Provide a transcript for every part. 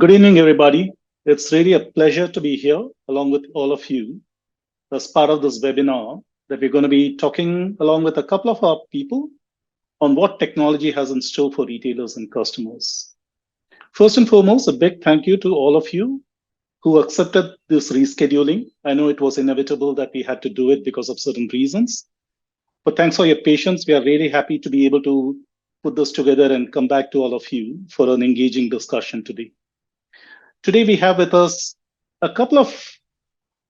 Good evening, everybody. It's really a pleasure to be here along with all of you as part of this webinar that we're going to be talking along with a couple of our people on what technology has in store for retailers and customers. First and foremost, a big thank you to all of you who accepted this rescheduling. I know it was inevitable that we had to do it because of certain reasons, but thanks for your patience. We are really happy to be able to put this together and come back to all of you for an engaging discussion today. Today, we have with us a couple of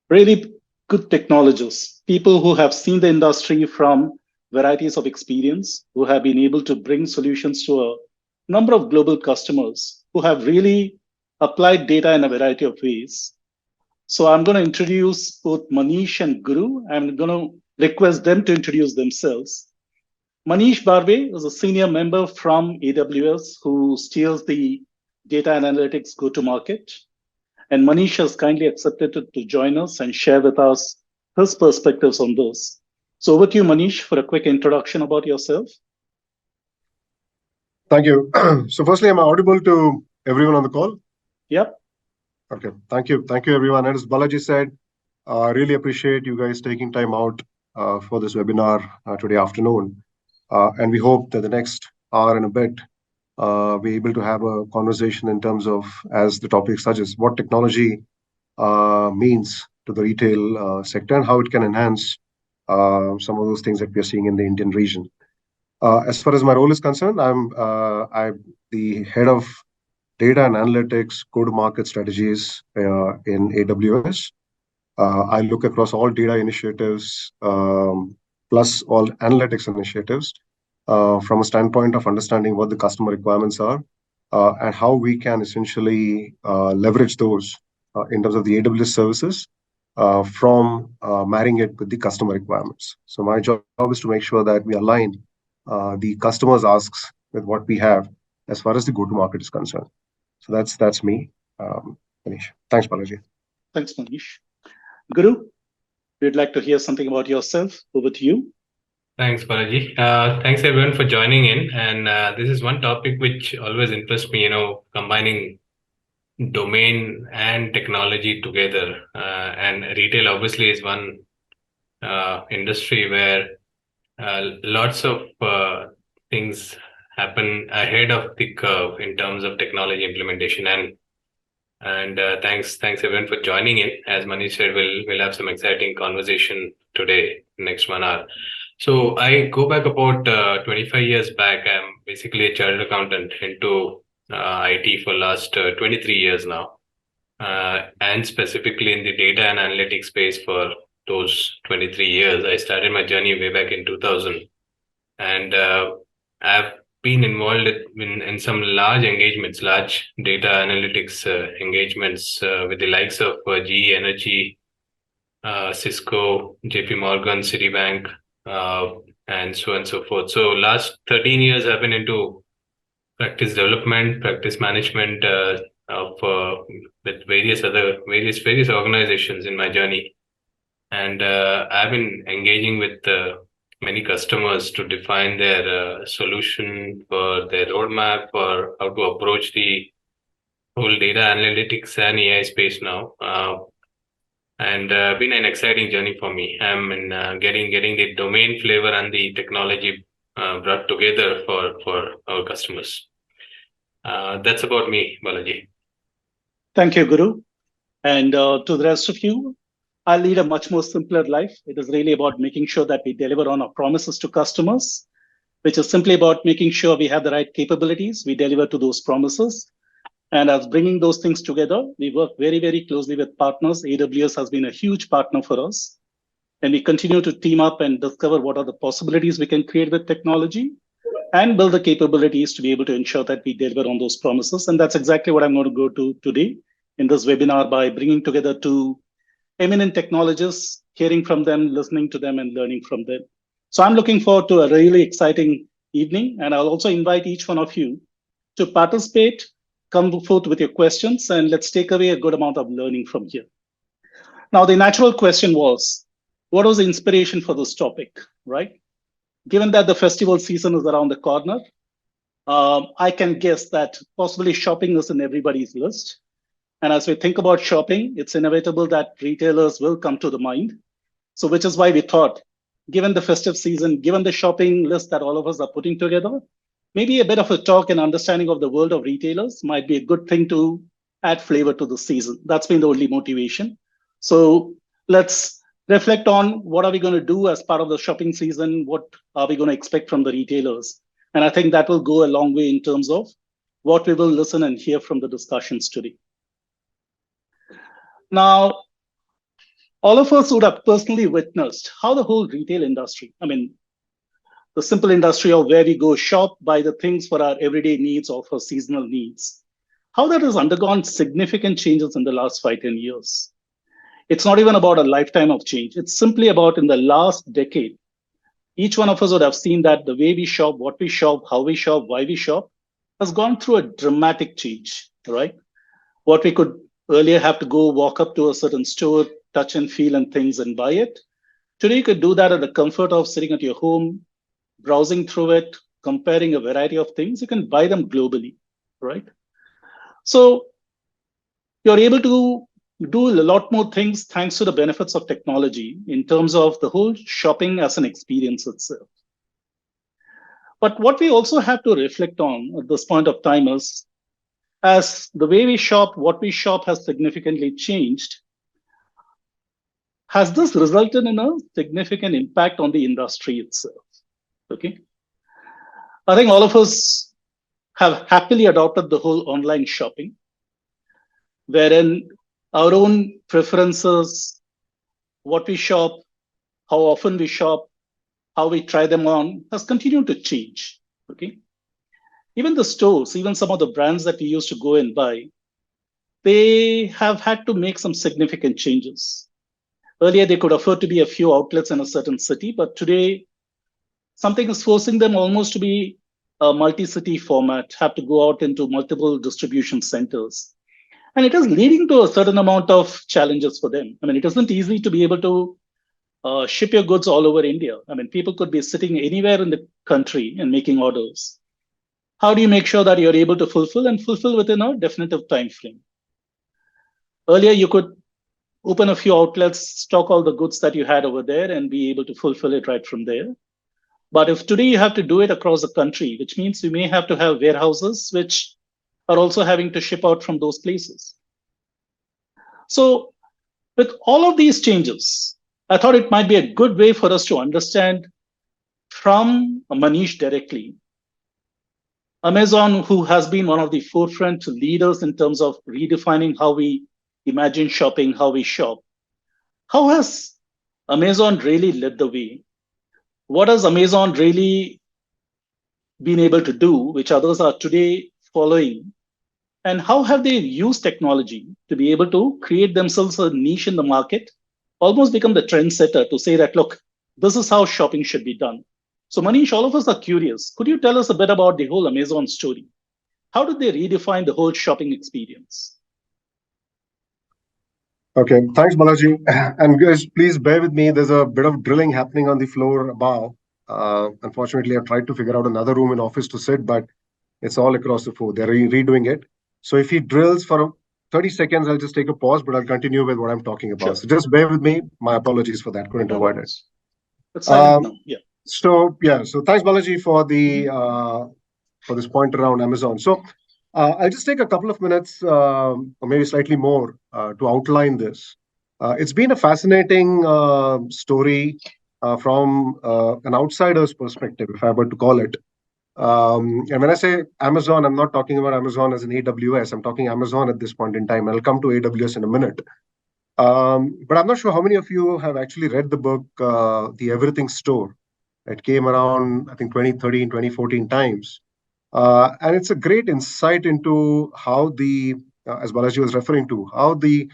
really good technologists, people who have seen the industry from varieties of experience, who have been able to bring solutions to a number of global customers who have really applied data in a variety of ways. So I'm going to introduce both Manish and Guru. I'm going to request them to introduce themselves. Manish Barve is a senior member from AWS who steers the data analytics go-to-market. And Manish has kindly accepted to join us and share with us his perspectives on this. So over to you, Manish, for a quick introduction about yourself. Thank you. So firstly, am I audible to everyone on the call? Yep. Okay, thank you. Thank you, everyone. As Balaji said, I really appreciate you guys taking time out for this webinar today afternoon. And we hope that the next hour and a bit, we're able to have a conversation in terms of, as the topic suggests, what technology means to the retail sector and how it can enhance some of those things that we are seeing in the Indian region. As far as my role is concerned, I'm the head of data and analytics go-to-market strategies in AWS. I look across all data initiatives plus all analytics initiatives from a standpoint of understanding what the customer requirements are and how we can essentially leverage those in terms of the AWS services from marrying it with the customer requirements. So my job is to make sure that we align the customer's asks with what we have as far as the go-to-market is concerned. So that's me, Manish. Thanks, Balaji. Thanks, Manish. Guru, we'd like to hear something about yourself. Over to you. Thanks, Balaji. Thanks everyone for joining in. And this is one topic which always interests me, combining domain and technology together. And retail obviously is one industry where lots of things happen ahead of the curve in terms of technology implementation. And thanks everyone for joining in. As Manish said, we'll have some exciting conversation today, next 1 hour. So I go back about 25 years back. I'm basically a chartered accountant into IT for last 23 years now, and specifically in the data and analytics space for those 23 years. I started my journey way back in 2000, and I've been involved in some large engagements, large data analytics engagements with the likes of GE Energy, Cisco, JP Morgan, Citibank, and so on and so forth. So last 13 years I've been into practice development, practice management with various organizations in my journey. And I've been engaging with many customers to define their solution for their roadmap for how to approach the whole data analytics and AI space now. And been an exciting journey for me. I'm in getting the domain flavor and the technology brought together for our customers. That's about me, Balaji. Thank you, Guru. And to the rest of you, I lead a much more simpler life. It is really about making sure that we deliver on our promises to customers, which is simply about making sure we have the right capabilities, we deliver to those promises. And as bringing those things together, we work very, very closely with partners. AWS has been a huge partner for us. And we continue to team up and discover what are the possibilities we can create with technology and build the capabilities to be able to ensure that we deliver on those promises. And that's exactly what I'm going to go to today in this webinar by bringing together two eminent technologists, hearing from them, listening to them, and learning from them. So I'm looking forward to a really exciting evening. And I'll also invite each one of you to participate, come forth with your questions, and let's take away a good amount of learning from here. Now, the natural question was, what was the inspiration for this topic, right? Given that the festival season is around the corner, I can guess that possibly shopping is in everybody's list. And as we think about shopping, it's inevitable that retailers will come to the mind. So, which is why we thought, given the festive season, given the shopping list that all of us are putting together, maybe a bit of a talk and understanding of the world of retailers might be a good thing to add flavor to the season. That's been the only motivation. So let's reflect on what are we going to do as part of the shopping season? What are we going to expect from the retailers? And I think that will go a long way in terms of what we will listen and hear from the discussions today. Now, all of us would have personally witnessed how the whole retail industry, the simple industry of where we go shop, buy the things for our everyday needs or for seasonal needs, how that has undergone significant changes in the last 5-10 years. It's not even about a lifetime of change. It's simply about in the last decade, each one of us would have seen that the way we shop, what we shop, how we shop, why we shop, has gone through a dramatic change, right? What we could earlier have to go walk up to a certain store, touch and feel and things and buy it. Today, you could do that at the comfort of sitting at your home, browsing through it, comparing a variety of things. You can buy them globally, right? So you're able to do a lot more things thanks to the benefits of technology in terms of the whole shopping as an experience itself. But what we also have to reflect on at this point of time is, as the way we shop, what we shop has significantly changed, has this resulted in a significant impact on the industry itself? Okay. I think all of us have happily adopted the whole online shopping, wherein our own preferences, what we shop, how often we shop, how we try them on, has continued to change. Okay. Even the stores, even some of the brands that we used to go and buy, they have had to make some significant changes. Earlier, they could afford to be a few outlets in a certain city, but today, something is forcing them almost to be a multi-city format, have to go out into multiple distribution centers. And it is leading to a certain amount of challenges for them. It isn't easy to be able to ship your goods all over India. People could be sitting anywhere in the country and making orders. How do you make sure that you're able to fulfill within a definitive time frame? Earlier, you could open a few outlets, stock all the goods that you had over there and be able to fulfill it right from there. But if today you have to do it across the country, which means you may have to have warehouses which are also having to ship out from those places. So with all of these changes, I thought it might be a good way for us to understand from Manish directly, Amazon, who has been one of the forefront leaders in terms of redefining how we imagine shopping, how we shop. How has Amazon really led the way? What has Amazon really been able to do, which others are today following? And how have they used technology to be able to create themselves a niche in the market, almost become the trendsetter to say that, look, this is how shopping should be done. So Manish, all of us are curious. Could you tell us a bit about the whole Amazon story? How did they redefine the whole shopping experience? Okay, thanks, Balaji. And guys, please bear with me. There's a bit of drilling happening on the floor above. Unfortunately, I've tried to figure out another room in office to sit, but it's all across the floor. They're redoing it. So if he drills for 30 seconds, I'll just take a pause, but I'll continue with what I'm talking about. Sure. So just bear with me. My apologies for that. Couldn't avoid it. It's silent now. Yeah. So thanks, Balaji, for the for this point around Amazon. So I'll just take a couple of minutes, or maybe slightly more, to outline this. It's been a fascinating story from an outsider's perspective, if I were to call it. And when I say Amazon, I'm not talking about Amazon as an AWS. I'm talking Amazon at this point in time. I'll come to AWS in a minute. But I'm not sure how many of you have actually read the book, The Everything Store. It came around, I think, 2013, 2014 times. And it's a great insight into how as Balaji was referring to, how the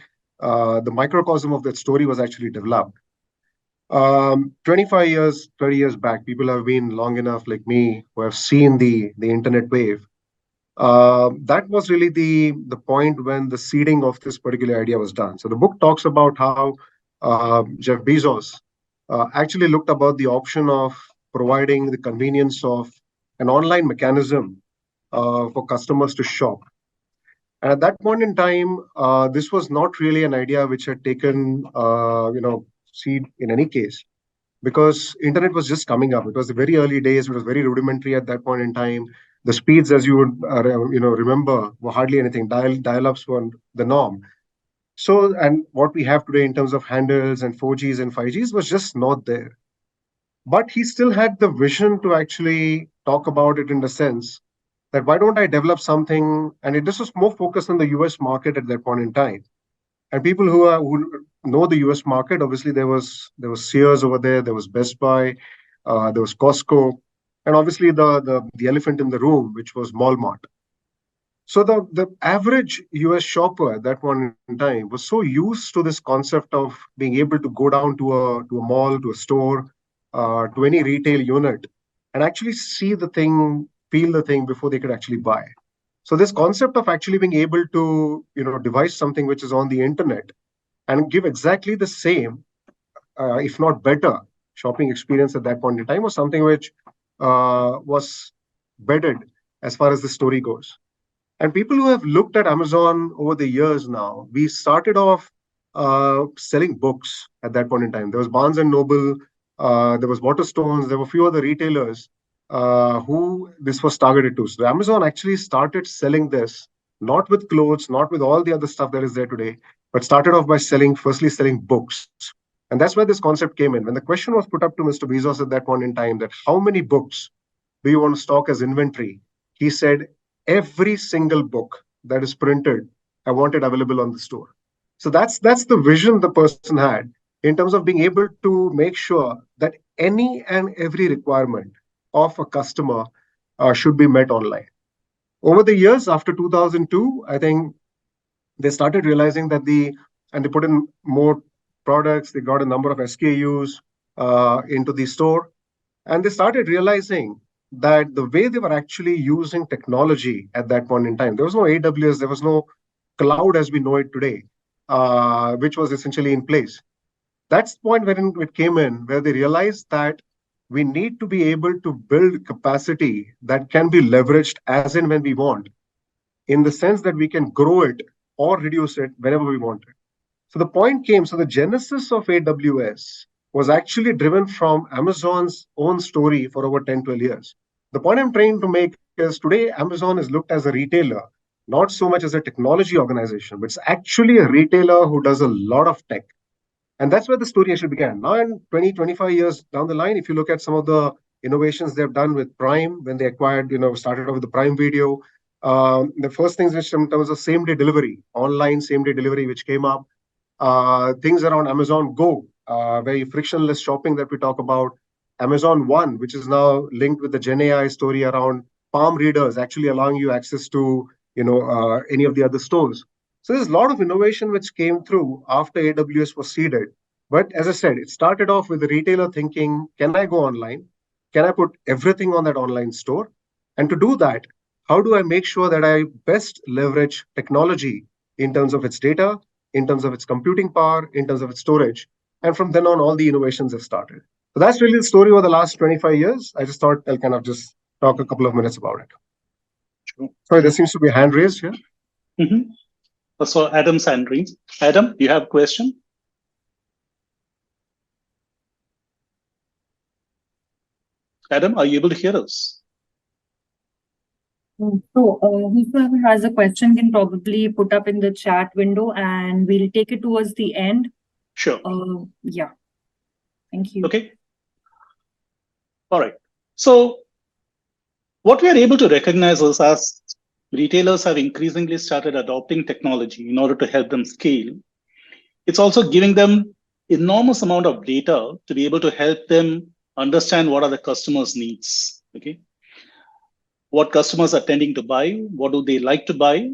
microcosm of that story was actually developed. 25 years, 30 years back, people have been long enough like me who have seen the internet wave. That was really the point when the seeding of this particular idea was done. So the book talks about how Jeff Bezos actually looked about the option of providing the convenience of an online mechanism for customers to shop. And at that point in time, this was not really an idea which had taken, seed in any case, because internet was just coming up. It was the very early days. It was very rudimentary at that point in time. The speeds, as you would, remember, were hardly anything. Dial-ups were the norm. So, and what we have today in terms of handles and 4Gs and 5Gs was just not there. But he still had the vision to actually talk about it in the sense that why don't I develop something? And this was more focused on the US market at that point in time. And people who know the US market, obviously there was Sears over there was Best Buy, there was Costco, and obviously the elephant in the room, which was Walmart. So the average US shopper at that point in time was so used to this concept of being able to go down to a mall, to a store, to any retail unit, and actually see the thing, feel the thing before they could actually buy. So this concept of actually being able to devise something which is on the internet and give exactly the same, if not better, shopping experience at that point in time was something which was bedded as far as the story goes. And people who have looked at Amazon over the years now, we started off selling books at that point in time. There was Barnes and Noble, there was Waterstones, there were a few other retailers who this was targeted to. So Amazon actually started selling this, not with clothes, not with all the other stuff that is there today, but started off by firstly selling books. And that's where this concept came in. When the question was put up to Mr. Bezos at that point in time that how many books do you want to stock as inventory? He said, every single book that is printed, I want it available on the store. So that's the vision the person had in terms of being able to make sure that any and every requirement of a customer should be met online. Over the years, after 2002, I think they started realizing that they put in more products, they got a number of SKUs into the store, and they started realizing that the way they were actually using technology at that point in time, there was no AWS, there was no cloud as we know it today, which was essentially in place. That's the point when it came in, where they realized that we need to be able to build capacity that can be leveraged as and when we want, in the sense that we can grow it or reduce it whenever we want it. So the point came, so the genesis of AWS was actually driven from Amazon's own story for over 10, 12 years. The point I'm trying to make is today, Amazon is looked as a retailer, not so much as a technology organization, but it's actually a retailer who does a lot of tech. And that's where the story actually began. Now, in 20, 25 years down the line, if you look at some of the innovations they've done with Prime, when they acquired, started off with the Prime Video, the first things which in terms of same-day delivery, online same-day delivery, which came up, things around Amazon Go, very frictionless shopping that we talk about, Amazon One, which is now linked with the Gen AI story around palm readers, actually allowing you access to any of the other stores. So there's a lot of innovation which came through after AWS was seeded. But as I said, it started off with the retailer thinking, can I go online? Can I put everything on that online store? And to do that, how do I make sure that I best leverage technology in terms of its data, in terms of its computing power, in terms of its storage? And from then on, all the innovations have started. So that's really the story over the last 25 years. I just thought I'll kind of just talk a couple of minutes about it. Sure. Sorry, there seems to be a hand raised here. Mm-hmm. So Adam's hand raised. Adam, you have a question? Adam, are you able to hear us? So whoever has a question can probably put up in the chat window and we'll take it towards the end. Sure. Yeah. Thank you. Okay. All right. So what we are able to recognize is as retailers have increasingly started adopting technology in order to help them scale, it's also giving them enormous amount of data to be able to help them understand what are the customers' needs. Okay. What customers are tending to buy, what do they like to buy,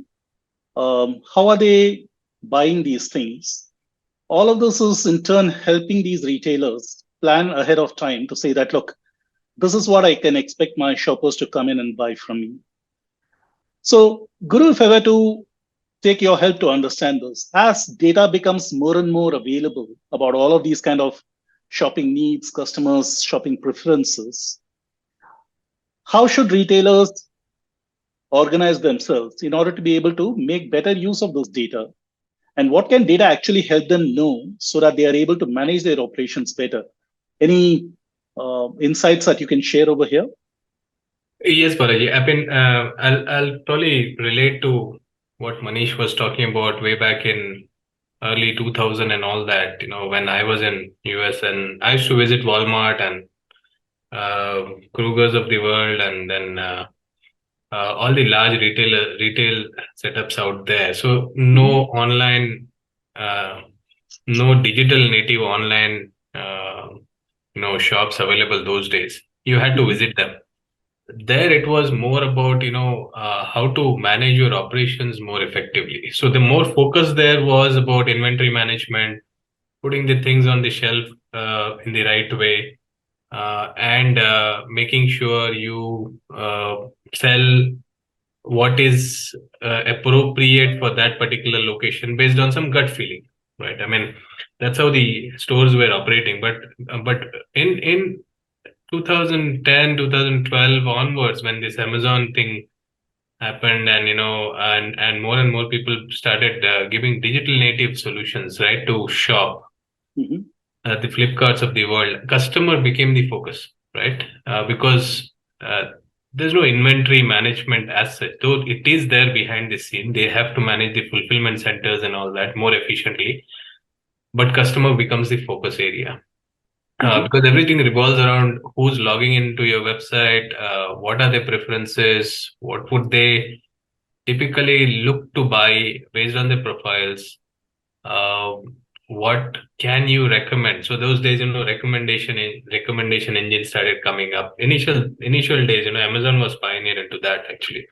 how are they buying these things. All of this is in turn helping these retailers plan ahead of time to say that, look, this is what I can expect my shoppers to come in and buy from me. So Guru, if I were to take your help to understand this, as data becomes more and more available about all of these kind of shopping needs, customers' shopping preferences, how should retailers organize themselves in order to be able to make better use of this data? And what can data actually help them know so that they are able to manage their operations better? Any insights that you can share over here? Yes, Balaji. I mean, I'll probably relate to what Manish was talking about way back in early 2000 and all that. When I was in US and I used to visit Walmart and Kruger's of the world, and then all the large retail setups out there. So no online, no digital native online, shops available those days. You had to visit them. There it was more about how to manage your operations more effectively. So the more focus there was about inventory management, putting the things on the shelf in the right way, and making sure you sell what is appropriate for that particular location based on some gut feeling, right? I mean, that's how the stores were operating. But in 2010, 2012 onwards, when this Amazon thing happened, and and more people started giving digital native solutions, right, to shop. The Flipkarts of the world, customer became the focus, right? Because there's no inventory management as such, though it is there behind the scene. They have to manage the fulfillment centers and all that more efficiently, but customer becomes the focus area. Because everything revolves around who's logging into your website, what are their preferences, what would they typically look to buy based on their profiles, what can you recommend? So those days, recommendation engine started coming up. Initial days, Amazon was pioneer into that actually.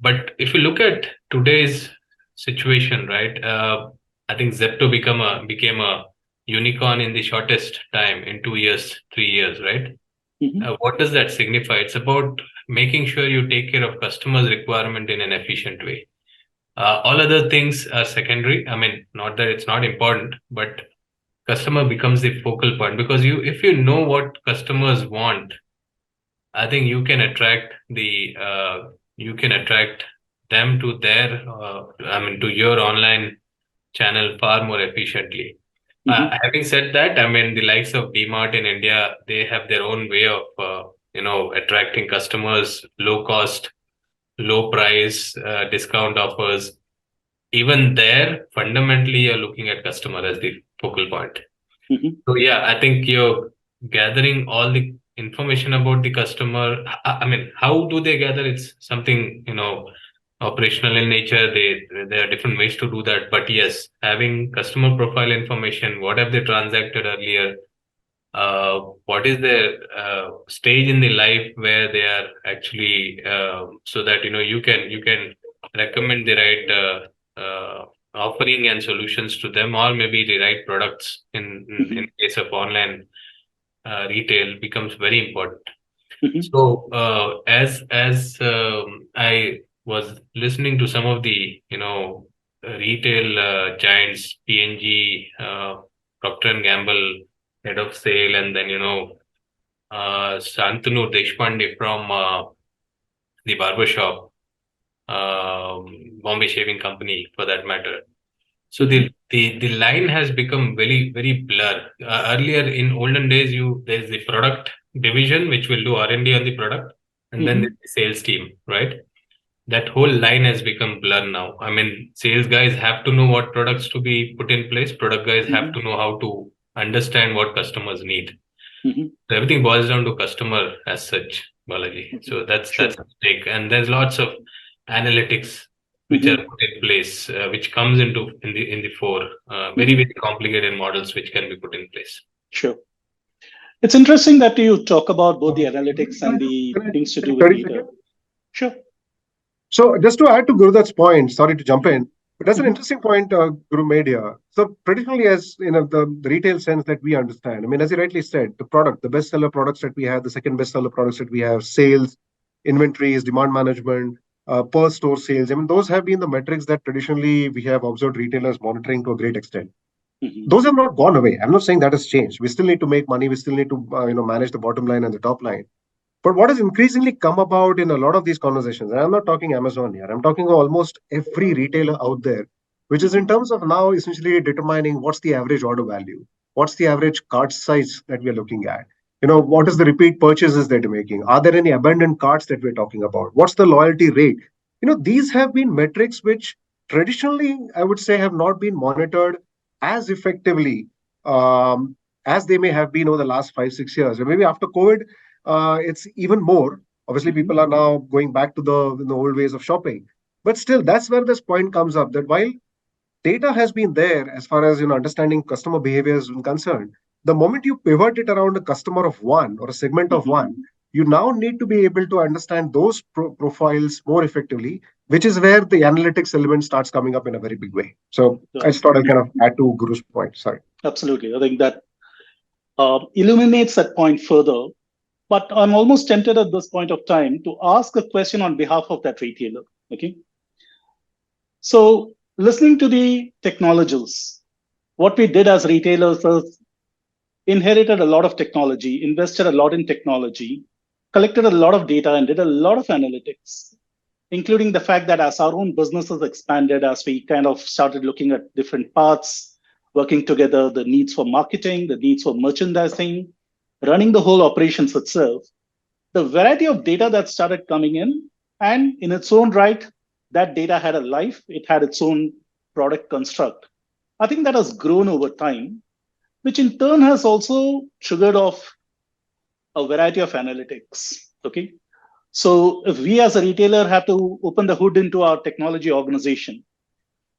But if you look at today's situation, right, I think Zepto became a unicorn in the shortest time, in 2 years, 3 years, right? What does that signify? It's about making sure you take care of customers' requirement in an efficient way. All other things are secondary. I mean, not that it's not important, but customer becomes the focal point, because if you know what customers want, I think you can attract them to to your online channel far more efficiently. Having said that, I mean, the likes of DMart in India, they have their own way of attracting customers, low cost, low price, discount offers. Even there, fundamentally, you're looking at customer as the focal point. So yeah, I think you're gathering all the information about the customer. I mean, how do they gather? It's something operational in nature. There are different ways to do that. But yes, having customer profile information, what have they transacted earlier? What is their stage in the life where they are actually, so that you can recommend the right offering and solutions to them, or maybe the right products in case of online retail becomes very important. So as I was listening to some of the retail giants, P&G, Procter and Gamble head of sale, and then Shantanu Deshpande from the barber shop, Bombay Shaving Company for that matter. So the line has become very, very blur. Earlier in olden days, there's the product division which will do R&D on the product, and then the sales team, right? That whole line has become blur now. I mean, sales guys have to know what products to be put in place. Product guys have to know how to understand what customers need. So everything boils down to customer as such, Balaji. So that's a mistake. And there's lots of analytics which are put in place, which comes in the fore. Very, very complicated models which can be put in place. Sure. It's interesting that you talk about both the analytics and the things to do with data. Sure. So just to add to Gurudatta's point, sorry to jump in, but that's an interesting point Guru made here. So traditionally, as the retail sense that we understand, I mean, as he rightly said, the bestseller products that we have, the second bestseller products that we have, sales, inventories, demand management, per store sales. I mean, those have been the metrics that traditionally we have observed retailers monitoring to a great extent. Those have not gone away. I'm not saying that has changed. We still need to make money. We still need to manage the bottom line and the top line. But what has increasingly come about in a lot of these conversations, and I'm not talking Amazon here, I'm talking almost every retailer out there, which is in terms of now essentially determining what's the average order value, what's the average cart size that we're looking at. What is the repeat purchases that they're making? Are there any abandoned carts that we're talking about? What's the loyalty rate? These have been metrics which traditionally, I would say, have not been monitored as effectively as they may have been over the last 5-6 years. And maybe after COVID, it's even more. Obviously, people are now going back to the old ways of shopping. But still, that's where this point comes up, that while data has been there as far as understanding customer behavior is concerned, the moment you pivot it around a customer of one or a segment of one, you now need to be able to understand those profiles more effectively, which is where the analytics element starts coming up in a very big way. So I just thought I'd kind of add to Guru's point. Sorry. Absolutely. I think that illuminates that point further. But I'm almost tempted at this point of time to ask a question on behalf of that retailer. Okay. So listening to the technologists, what we did as retailers is inherited a lot of technology, invested a lot in technology, collected a lot of data, and did a lot of analytics, including the fact that as our own businesses expanded, as we kind of started looking at different paths, working together, the needs for marketing, the needs for merchandising, running the whole operations itself, the variety of data that started coming in, and in its own right, that data had a life, it had its own product construct. I think that has grown over time, which in turn has also triggered off a variety of analytics. Okay. So if we as a retailer have to open the hood into our technology organization,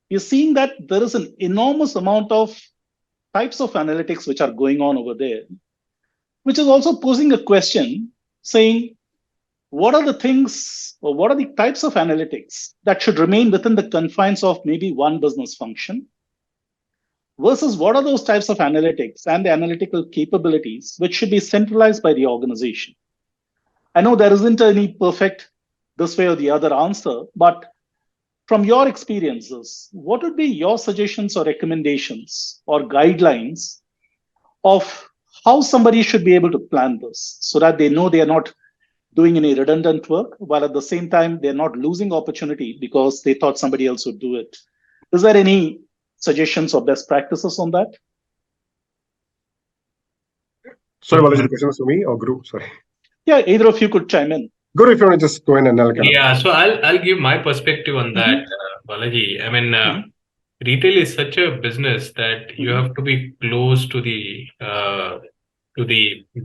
you're seeing that there is an enormous amount of types of analytics which are going on over there, which is also posing a question saying, what are the things or what are the types of analytics that should remain within the confines of maybe one business function versus what are those types of analytics and the analytical capabilities which should be centralized by the organization? I know there isn't any perfect this way or the other answer, but from your experiences, what would be your suggestions or recommendations or guidelines of how somebody should be able to plan this so that they know they are not doing any redundant work, while at the same time, they're not losing opportunity because they thought somebody else would do it? Is there any suggestions or best practices on that? Sorry, Balaji, the question was for me or Guru? Sorry. Yeah, either of you could chime in. Guru, if you want to just go in and I'll Yeah, so I'll give my perspective on that, Balaji. I mean, retail is such a business that you have to be close to the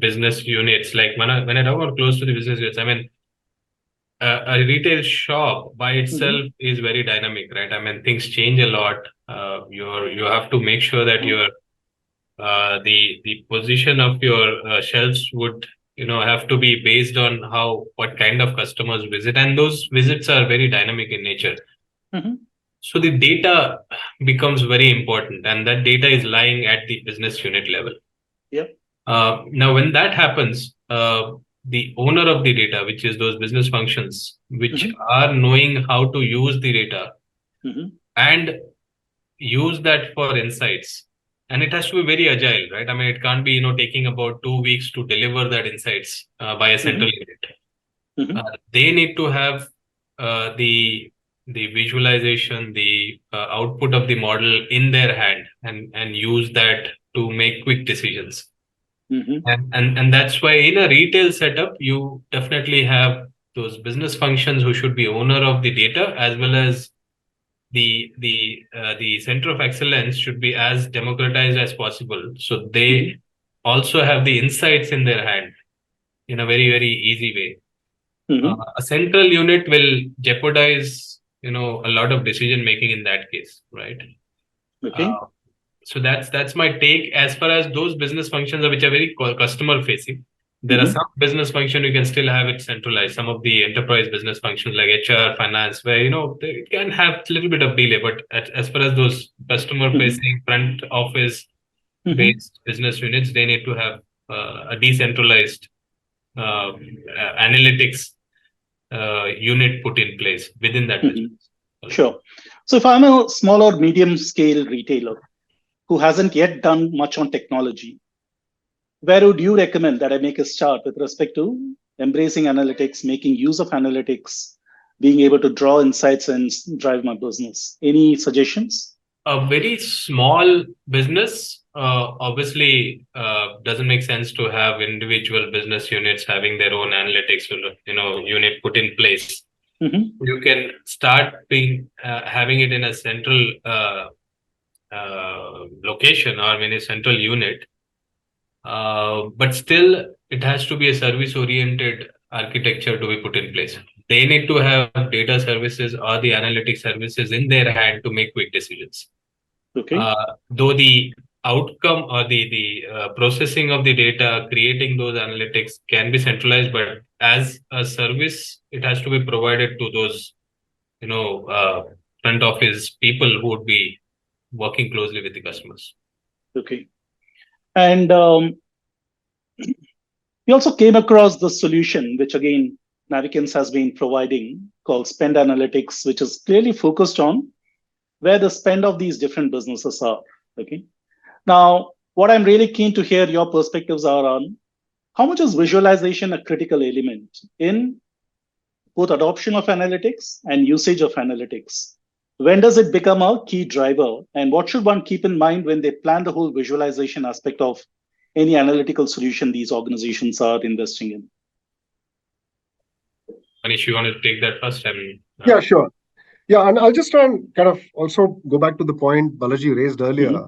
business units. Like when I talk about close to the business units, I mean, a retail shop by itself is very dynamic, right? I mean, things change a lot. You have to make sure that your the position of your shelves would have to be based on what kind of customers visit, and those visits are very dynamic in nature. So the data becomes very important, and that data is lying at the business unit level. Yeah. Now, when that happens, the owner of the data, which is those business functions, which are knowing how to use the data and use that for insights. And it has to be very agile, right? I mean, it can't be, taking about 2 weeks to deliver that insights by a central unit. They need to have the visualization, the output of the model in their hand and use that to make quick decisions. And that's why in a retail setup, you definitely have those business functions who should be owner of the data, as well as the center of excellence should be as democratized as possible. So they also have the insights in their hand in a very, very easy way. A central unit will jeopardize, a lot of decision making in that case, right? Okay. So that's my take as far as those business functions which are very customer facing. There are some business functions you can still have it centralized. Some of the enterprise business functions like HR, finance, where they can have a little bit of delay. But as far as those customer facing front office based business units, they need to have a decentralized analytics unit put in place within that business. Sure. So if I'm a small or medium scale retailer who hasn't yet done much on technology, where would you recommend that I make a start with respect to embracing analytics, making use of analytics, being able to draw insights and drive my business? Any suggestions? A very small business obviously doesn't make sense to have individual business units having their own analytics unit put in place. You can start having it in a central location or in a central unit, but still it has to be a service oriented architecture to be put in place. They need to have data services or the analytic services in their hand to make quick decisions. Okay. Though the outcome or the processing of the data, creating those analytics can be centralized, but as a service, it has to be provided to those, front office people who would be working closely with the customers. Okay. And we also came across the solution, which again, Navikenz has been providing, called Spend Analytics, which is clearly focused on where the spend of these different businesses are. Okay. Now, what I'm really keen to hear your perspectives are on how much is visualization a critical element in both adoption of analytics and usage of analytics? When does it become a key driver? And what should one keep in mind when they plan the whole visualization aspect of any analytical solution these organizations are investing in? Manish, you want to take that first? Yeah, sure. Yeah, and I'll just try and kind of also go back to the point Balaji raised earlier.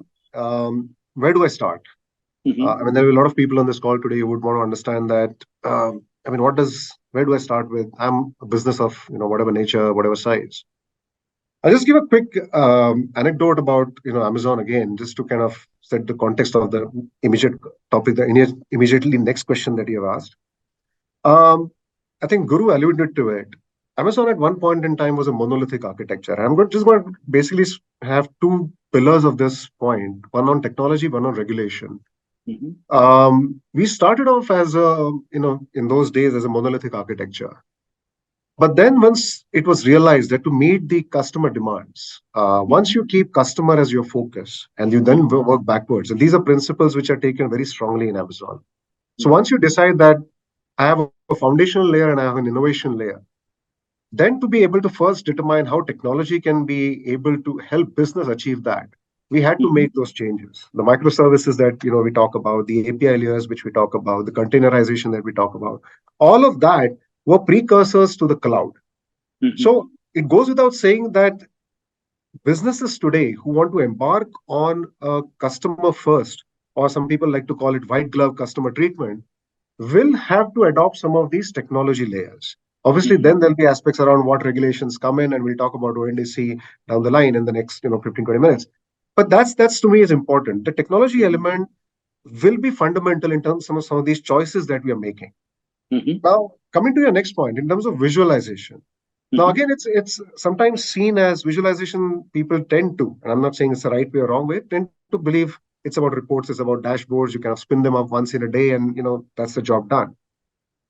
Where do I start? I mean, there are a lot of people on this call today who would want to understand that. I mean, where do I start with? I'm a business of whatever nature, whatever size. I'll just give a quick anecdote about Amazon again, just to kind of set the context of the immediate topic, the immediately next question that you have asked. I think Guru alluded to it. Amazon at one point in time was a monolithic architecture. I'm just going to basically have two pillars of this point, one on technology, one on regulation. We started off as in those days as a monolithic architecture. But then once it was realized that to meet the customer demands, once you keep customer as your focus and you then work backwards, and these are principles which are taken very strongly in Amazon. So once you decide that I have a foundational layer and I have an innovation layer, then to be able to first determine how technology can be able to help business achieve that, we had to make those changes. The microservices that we talk about, the API layers which we talk about, the containerization that we talk about, all of that were precursors to the cloud. So it goes without saying that businesses today who want to embark on a customer first, or some people like to call it white glove customer treatment, will have to adopt some of these technology layers. Obviously, then there'll be aspects around what regulations come in, and we'll talk about ONDC down the line in the next 15-20 minutes. But that's to me is important. The technology element will be fundamental in terms of some of these choices that we are making. Now, coming to your next point, in terms of visualization. Now, again, it's sometimes seen as visualization. People tend to, and I'm not saying it's the right way or wrong way, tend to believe it's about reports, it's about dashboards. You kind of spin them up once in a day, and that's the job done.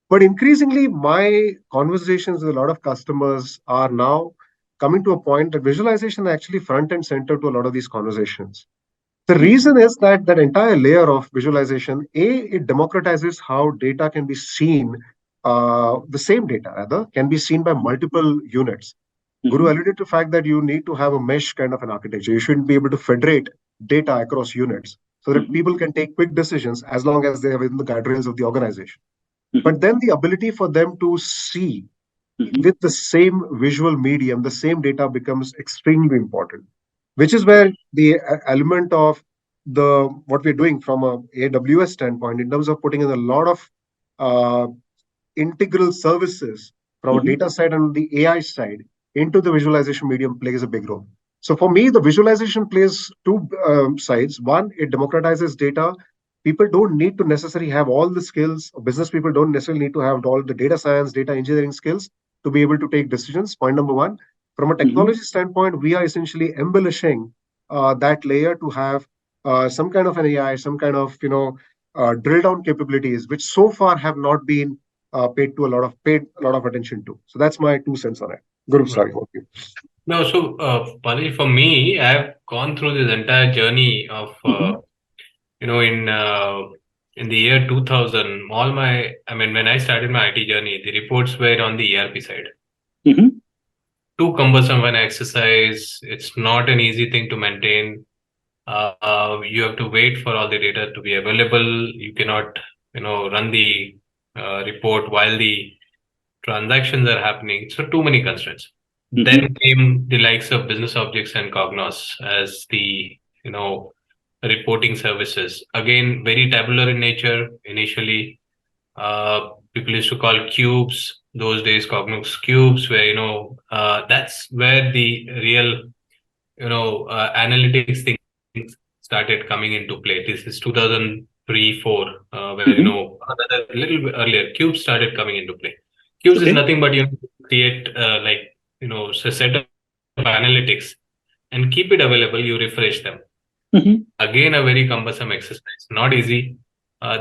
But increasingly, my conversations with a lot of customers are now coming to a point that visualization is actually front and center to a lot of these conversations. The reason is that entire layer of visualization, it democratizes how data can be seen, the same data rather, can be seen by multiple units. Guru alluded to the fact that you need to have a mesh kind of an architecture. You shouldn't be able to federate data across units so that people can take quick decisions as long as they are within the guardrails of the organization. But then the ability for them to see with the same visual medium, the same data becomes extremely important, which is where the element of what we're doing from a AWS standpoint in terms of putting in a lot of integral services from a data side and the AI side into the visualization medium plays a big role. So for me, the visualization plays two sides. One, it democratizes data. People don't need to necessarily have all the skills. Business people don't necessarily need to have all the data science, data engineering skills to be able to take decisions. Point number one. From a technology standpoint, we are essentially embellishing that layer to have some kind of an AI, some kind of drill down capabilities, which so far have not been paid a lot of attention to. So that's my 2 cents on it. Guru, sorry. Okay. No, so Balaji, for me, I've gone through this entire journey of in in the year 2000, when I started my IT journey, the reports were on the ERP side. Mhm. Too cumbersome an exercise. It's not an easy thing to maintain. You have to wait for all the data to be available. You cannot, run the report while the transactions are happening. So too many constraints. Mhm. Then came the likes of business objects and Cognos as the, reporting services. Again, very tabular in nature initially. People used to call cubes those days, Cognos cubes, where, that's where the real, analytics things started coming into play. This is 2003, 4, where, Mhm. a little bit earlier, cubes started coming into play. Cubes is Okay. nothing but, create, a set of analytics and keep it available. You refresh them. Mhm. Again, a very cumbersome exercise, not easy.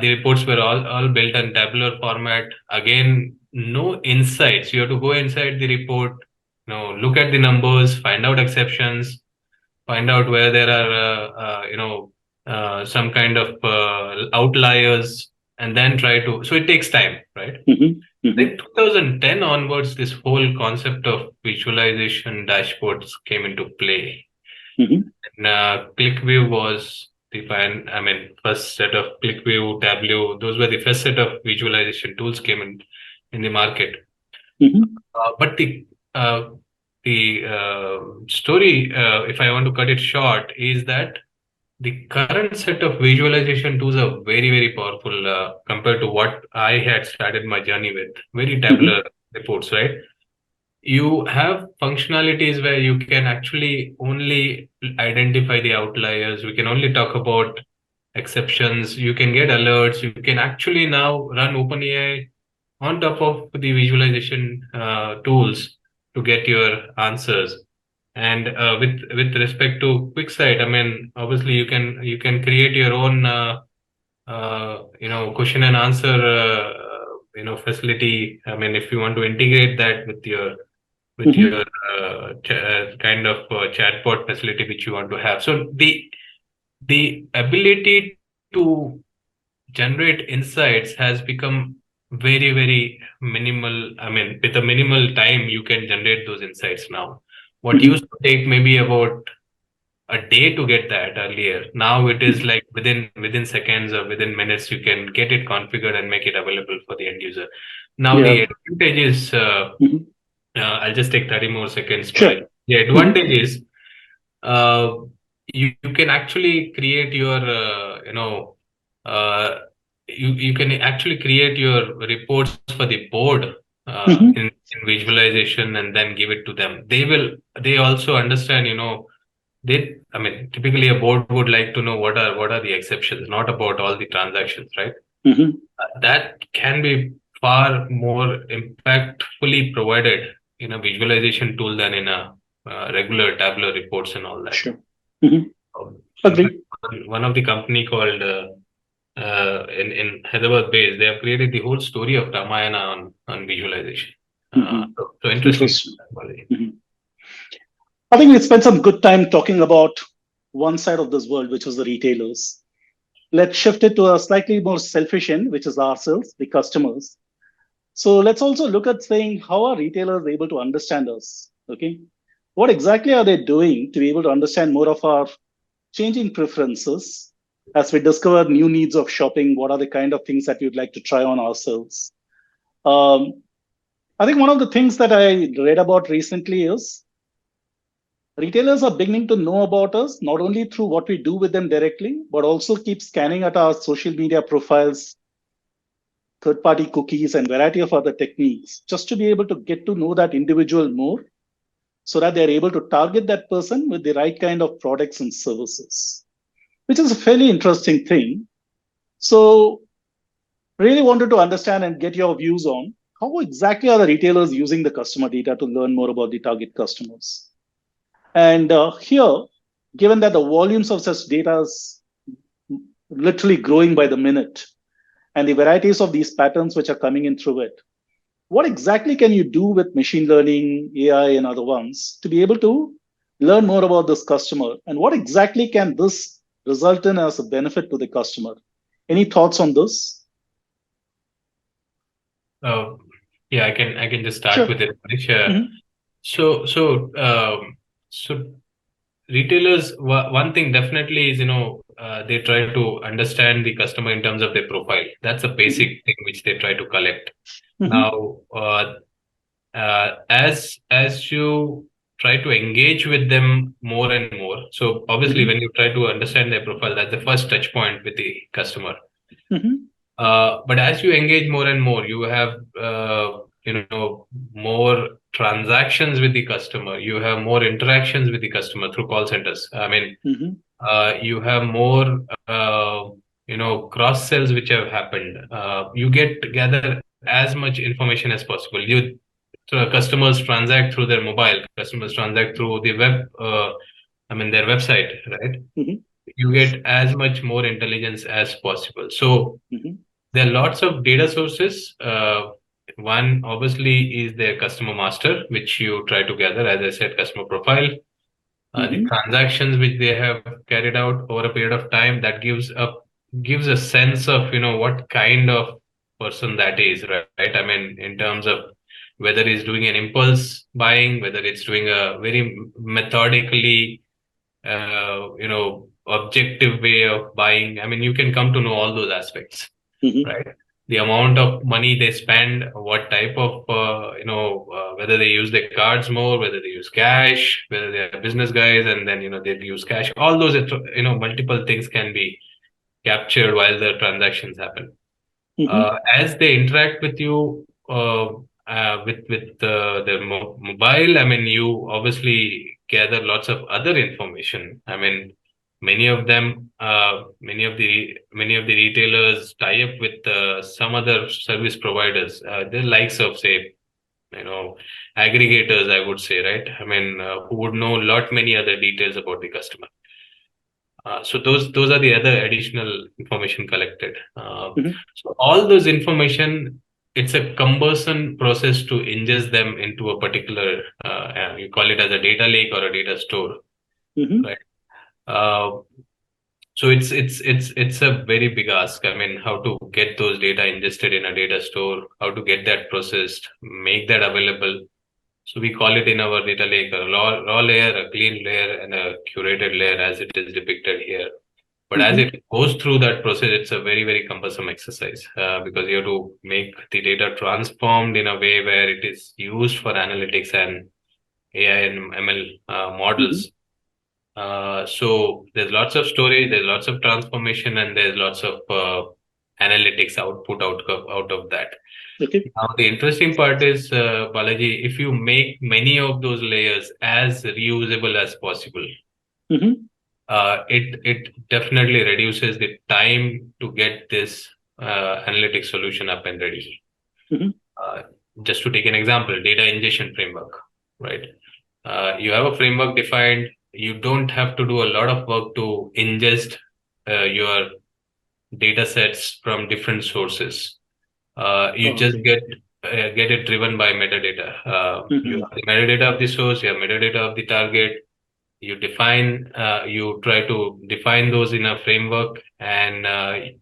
The reports were all built in tabular format. Again, no insights. You have to go inside the report, look at the numbers, find out exceptions, find out where there are, some kind of outliers, and then try to. So it takes time, right? Mhm. Mhm. Then 2010 onwards, this whole concept of visualization dashboards came into play. Mhm. And ClickView was first set of ClickView, Tableau. Those were the first set of visualization tools came in the market. Mhm. But the story, if I want to cut it short, is that the current set of visualization tools are very, very powerful compared to what I had started my journey with. Very tabular reports, right? You have functionalities where you can actually only identify the outliers. We can only talk about exceptions. You can get alerts. You can actually now run OpenAI on top of the visualization tools to get your answers. And with respect to QuickSight, obviously you can create your own question and answer facility. If you want to integrate that with your Mhm. kind of chatbot facility which you want to have. So the ability to generate insights has become very, very minimal. With a minimal time, you can generate those insights now. What Mhm. used to take maybe about a day to get that earlier, now it is like within seconds or within minutes, you can get it configured and make it available for the end user. Now Yeah. the advantage is, Mhm. I'll just take 30 more seconds, Sure. Balaji. The Mhm. advantage is you can actually create your, uh, you can actually create your reports for the board Mhm. in visualization and then give it to them. They also understand, typically a board would like to know what are the exceptions, not about all the transactions, right? Mhm. That can be far more impactfully provided in a visualization tool than in a regular tabular reports and all that. Sure. Mhm. In fact, Agree. one of the company called in Hyderabad base, they have created the whole story of Ramayana on visualization. Mhm. So interesting. Interesting. Mhm. I think we spent some good time talking about one side of this world, which is the retailers. Let's shift it to a slightly more selfish end, which is ourselves, the customers. So let's also look at saying how are retailers able to understand us? Okay. What exactly are they doing to be able to understand more of our changing preferences as we discover new needs of shopping? What are the kind of things that we'd like to try on ourselves? Um, I think one of the things that I read about recently is retailers are beginning to know about us not only through what we do with them directly, but also keep scanning at our social media profiles, third party cookies, and variety of other techniques just to be able to get to know that individual more so that they're able to target that person with the right kind of products and services, which is a fairly interesting thing. So, really wanted to understand and get your views on how exactly are the retailers using the customer data to learn more about the target customers. And here, given that the volumes of such data is literally growing by the minute, and the varieties of these patterns which are coming in through it, what exactly can you do with machine learning, AI, and other ones to be able to learn more about this customer? And what exactly can this result in as a benefit to the customer? Any thoughts on this? Yeah, I can just start Sure. with it, Manish. Mhm. So retailers, one thing definitely is, they try to understand the customer in terms of their profile. That's a basic thing which they try to collect. Mhm. Now, as you try to engage with them more and more, so obviously Mhm. when you try to understand their profile, that's the first touch point with the customer. Mhm. But as you engage more and more, you have more transactions with the customer. You have more interactions with the customer through call centers. I mean, Mhm. you have more cross sells which have happened. You gather as much information as possible. Customers transact through their mobile. Customers transact through the web. Their website, right? Mhm. You get as much more intelligence as possible. So Mhm. there are lots of data sources. One obviously is their customer master, which you try to gather, as I said, customer profile, the Mhm. transactions which they have carried out over a period of time. That gives a sense of what kind of person that is, right? I mean, in terms of whether he's doing an impulse buying, whether it's doing a very methodically objective way of buying. I mean, you can come to know all those aspects, Mhm. right? The amount of money they spend, what type of, whether they use their cards more, whether they use cash, whether they are business guys, and then, they use cash. All those, multiple things can be captured while the transactions happen. Mhm. As they interact with you, with their mobile, I mean, you obviously gather lots of other information. I mean, many of them, many of the retailers tie up with some other service providers, the likes of, say, aggregators, I would say, right? I mean, who would know lot many other details about the customer. So those are the other additional information collected. Mhm. So all those information, it's a cumbersome process to ingest them into a particular, you call it as a data lake or a data store, Mhm. right? Uh, so it's a very big ask. I mean, how to get those data ingested in a data store, how to get that processed, make that available. So we call it in our data lake a raw layer, a clean layer, and a curated layer, as it is depicted here. But as it goes through that process, it's a very, very cumbersome exercise, because you have to make the data transformed in a way where it is used for analytics and AI and ML models. So there's lots of storage, there's lots of transformation, and there's lots of analytics output out of that. Okay. Now, the interesting part is, Balaji, if you make many of those layers as reusable as possible, Mhm. it definitely reduces the time to get this analytic solution up and ready. Mhm. Just to take an example, data ingestion framework, right? You have a framework defined. You don't have to do a lot of work to ingest your data sets from different sources. You just Okay. get it driven by metadata. You Mhm. have the metadata of the source, you have metadata of the target. You try to define those in a framework, and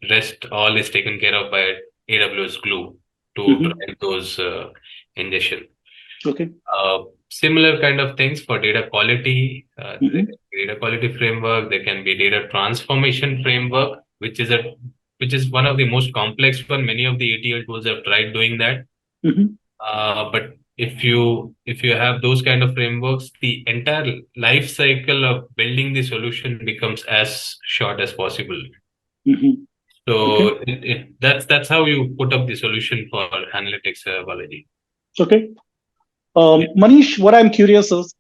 rest all is taken care of by AWS Glue to Mhm. drive those ingestion. Okay. Similar kind of things for data quality. There Mhm. can be data quality framework. There can be data transformation framework, which is one of the most complex one. Many of the ETL tools have tried doing that. Mhm. But if you have those kind of frameworks, the entire life cycle of building the solution becomes as short as possible. Mhm. Okay. So that's how you put up the solution for analytics, Balaji. Okay. Yeah. Manish, what I'm curious is,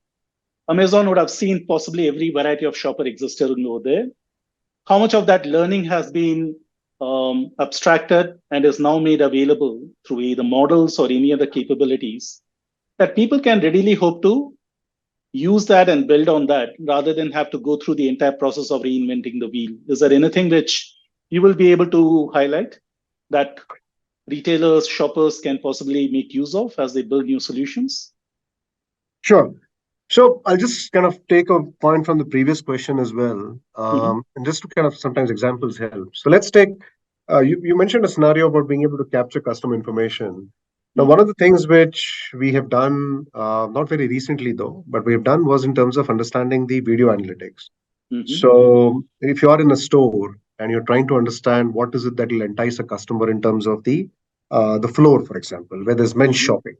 Amazon would have seen possibly every variety of shopper existing over there. How much of that learning has been abstracted and is now made available through either models or any other capabilities that people can readily hope to use that and build on that rather than have to go through the entire process of reinventing the wheel? Is there anything which you will be able to highlight that retailers, shoppers can possibly make use of as they build new solutions? Sure. So I'll just kind of take a point from the previous question as well, Mhm. and just to kind of sometimes examples help. So let's take You mentioned a scenario about being able to capture customer information. Now, one of the things which we have done, not very recently though, but we have done was in terms of understanding the video analytics. So if you are in a store and you're trying to understand what is it that will entice a customer in terms of the floor, for example, where there's men's shopping.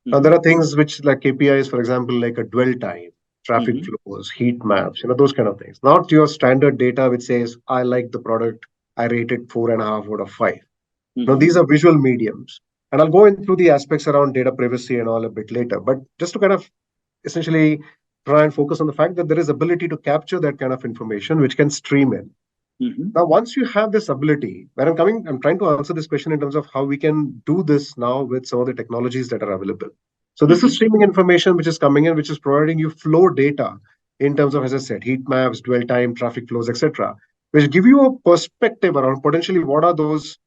Now, there are things which like KPIs, for example, like a dwell time, traffic flows, heat maps, those kind of things. Not your standard data which says, I like the product, I rate it 4.5 out of 5. Now, these are visual mediums. And I'll go in through the aspects around data privacy and all a bit later. But just to kind of essentially try and focus on the fact that there is ability to capture that kind of information which can stream in. Now, once you have this ability, where I'm trying to answer this question in terms of how we can do this now with some of the technologies that are available. So this is streaming information which is coming in, which is providing you flow data in terms of, as I said, heat maps, dwell time, traffic flows, etc., which give you a perspective around potentially what are those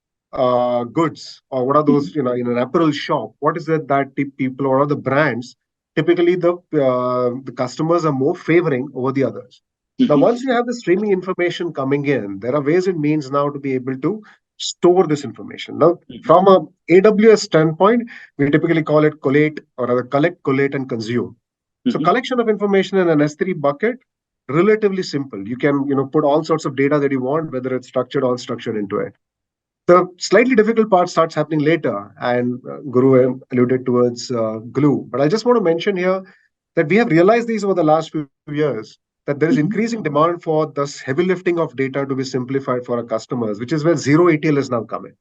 goods or what are those, in an apparel shop, what is it that the people or the brands, typically the customers are more favoring over the others. Now, once you have the streaming information coming in, there are ways and means now to be able to store this information. Now, from a AWS standpoint, we typically call it collate or rather collect, collate, and consume. So collection of information in an S3 bucket, relatively simple. You can, put all sorts of data that you want, whether it's structured or unstructured into it. The slightly difficult part starts happening later, and Guru alluded towards glue. But I just want to mention here that we have realized these over the last few years, that there is increasing demand for this heavy lifting of data to be simplified for our customers, which is where zero ETL is now coming.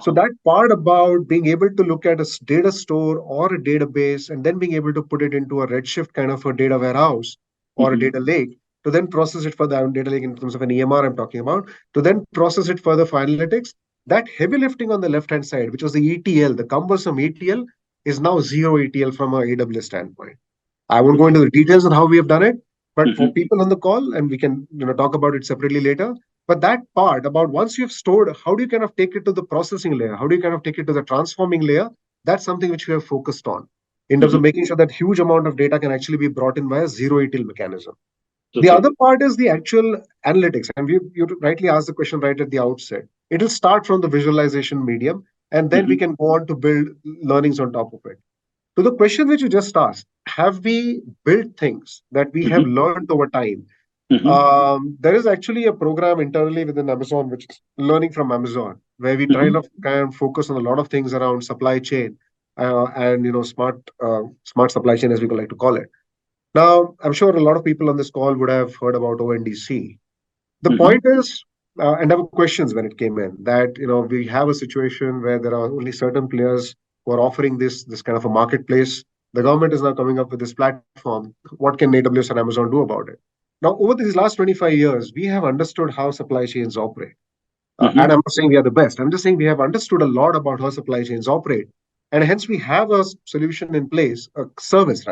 So that part about being able to look at a data store or a database and then being able to put it into a Redshift kind of a data warehouse or a data lake to then process it for the data lake in terms of an EMR I'm talking about, to then process it further for analytics. That heavy lifting on the left-hand side, which was the ETL, the cumbersome ETL, is now zero ETL from an AWS standpoint. I won't go into the details on how we have done it, but for people on the call, and we can talk about it separately later. But that part about once you've stored, how do you kind of take it to the processing layer? How do you kind of take it to the transforming layer? That's something which we have focused on in terms of making sure that huge amount of data can actually be brought in via zero ETL mechanism. The other part is the actual analytics. And you rightly asked the question right at the outset. It will start from the visualization medium, and then we can go on to build learnings on top of it. To the question which you just asked, have we built things that we have learned over time? There is actually a program internally within Amazon, which is learning from Amazon, where we try to kind of focus on a lot of things around supply chain and smart supply chain, as we like to call it. Now, I'm sure a lot of people on this call would have heard about ONDC. The point is, and there were questions when it came in, that we have a situation where there are only certain players who are offering this kind of a marketplace. The government is now coming up with this platform. What can AWS and Amazon do about it? Now, over these last 25 years, we have understood how supply chains operate. And I'm not saying we are the best. I'm just saying we have understood a lot about how supply chains operate. And hence, we have a solution in place, a service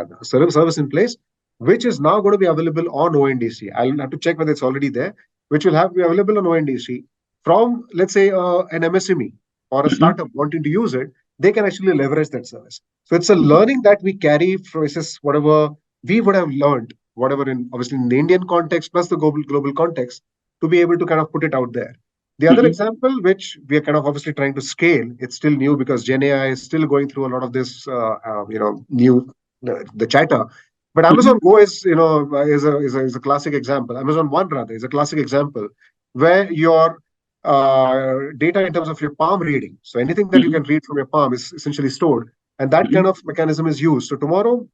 in place, which is now going to be available on ONDC. I'll have to check whether it's already there, which will be available on ONDC from, let's say, an MSME or a startup wanting to use it. They can actually leverage that service. So it's a learning that we carry versus whatever we would have learned, whatever obviously in the Indian context plus the global context, to be able to kind of put it out there. The other example, which we are kind of obviously trying to scale, it's still new because Gen AI is still going through a lot of this, the chatter. But Amazon Go is a classic example. Amazon One rather is a classic example where your data in terms of your palm reading. So anything that you can read from your palm is essentially stored. And that kind of mechanism is used. So tomorrow,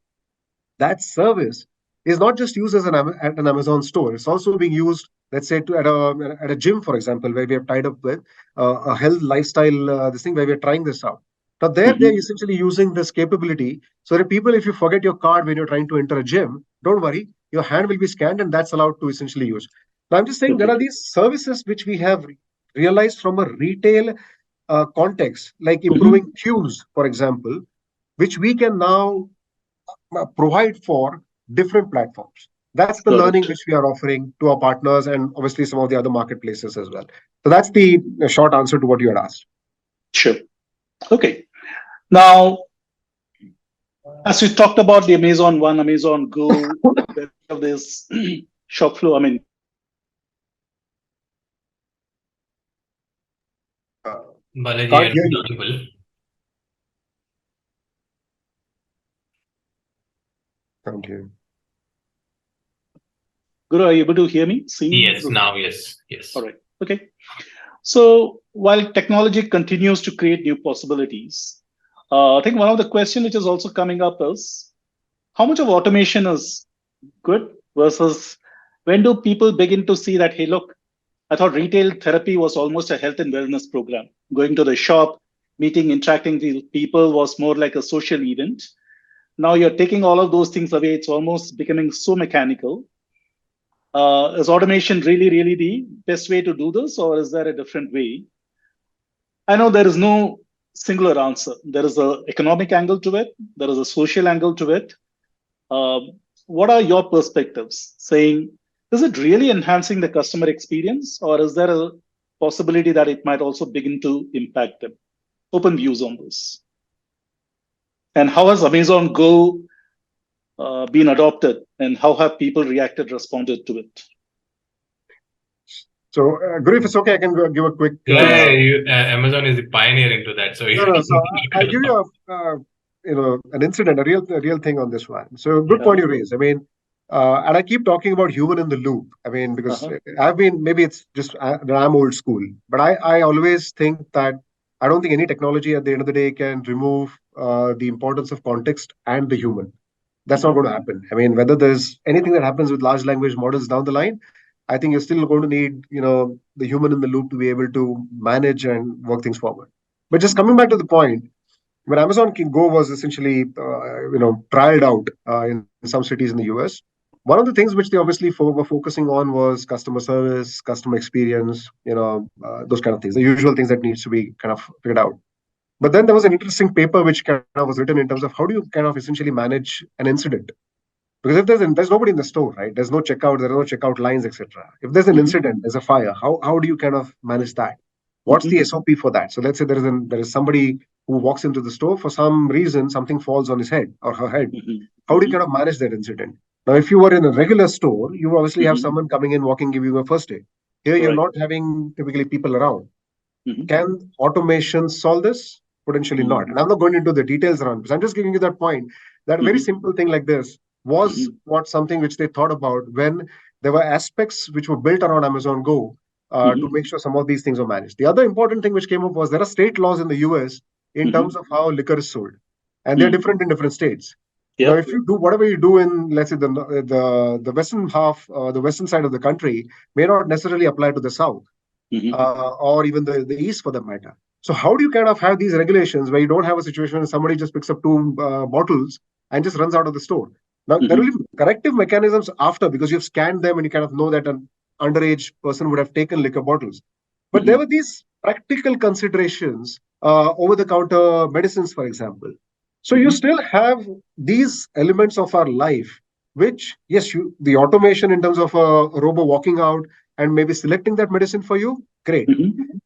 that service is not just used as at an Amazon store. It's also being used, let's say, at a gym, for example, where we have tied up with a health lifestyle, this thing where we're trying this out. Now, they're essentially using this capability so that people, if you forget your card when you're trying to enter a gym, don't worry, your hand will be scanned and that's allowed to essentially use. Now, I'm just saying there are these services which we have realized from a retail context, like improving queues, for example, which we can now provide for different platforms. That's the learning which we are offering to our partners and obviously some of the other marketplaces as well. So that's the short answer to what you had asked. Sure. Okay. Now, as we talked about the Amazon One, Amazon Go, of this shop floor, Balaji, Can't you're hear not you. audible. Can't hear you. Guru, are you able to hear me? See me? Yes, now, yes. All right. Okay. So while technology continues to create new possibilities, I think one of the questions which is also coming up is how much of automation is good versus when do people begin to see that, hey, look, I thought retail therapy was almost a health and wellness program. Going to the shop, meeting, interacting with people was more like a social event. Now you're taking all of those things away. It's almost becoming so mechanical. Is automation really, really the best way to do this, or is there a different way? I know there is no singular answer. There is an economic angle to it. There is a social angle to it. What are your perspectives? Saying, is it really enhancing the customer experience, or is there a possibility that it might also begin to impact them? Open views on this. And how has Amazon Go been adopted, and how have people reacted, responded to it? So, Guru, if it's okay, I can give a quick. Amazon is the pioneer into that. So, So I'll give you an incident, a real thing on this one. So, good point you raised. I mean, and I keep talking about human in the loop. I mean, because maybe it's just that I'm old school, but I always think that I don't think any technology at the end of the day can remove the importance of context and the human. That's not going to happen. I mean, whether there's anything that happens with large language models down the line, I think you're still going to need, the human in the loop to be able to manage and work things forward. But just coming back to the point, when Amazon Go was essentially, trialed out in some cities in the US, one of the things which they obviously were focusing on was customer service, customer experience, those kind of things, the usual things that needs to be kind of figured out. But then there was an interesting paper which kind of was written in terms of how do you kind of essentially manage an incident? Because if there's nobody in the store, right? There's no checkout, there are no checkout lines, etc. If there's an incident, there's a fire. How do you kind of manage that? What's the SOP for that? So let's say there is somebody who walks into the store for some reason, something falls on his head or her head. How do you kind of manage that incident? Now, if you were in a regular store, you obviously have someone coming in, walking, giving you a first aid. Here, you're not having typically people around. Can automation solve this? Potentially not. And I'm not going into the details around this. I'm just giving you that point. That very simple thing like this was something which they thought about when there were aspects which were built around Amazon Go to make sure some of these things were managed. The other important thing which came up was there are state laws in the US in terms of how liquor is sold, and they're different in different states. Now, if you do whatever you do in, let's say, the western half, the western side of the country, may not necessarily apply to the south or even the east for that matter. So how do you kind of have these regulations where you don't have a situation where somebody just picks up two bottles and just runs out of the store? Now, there will be corrective mechanisms after, because you've scanned them and you kind of know that an underage person would have taken liquor bottles. But there were these practical considerations, over-the-counter medicines, for example. So you still have these elements of our life, which, yes, the automation in terms of a robot walking out and maybe selecting that medicine for you, great.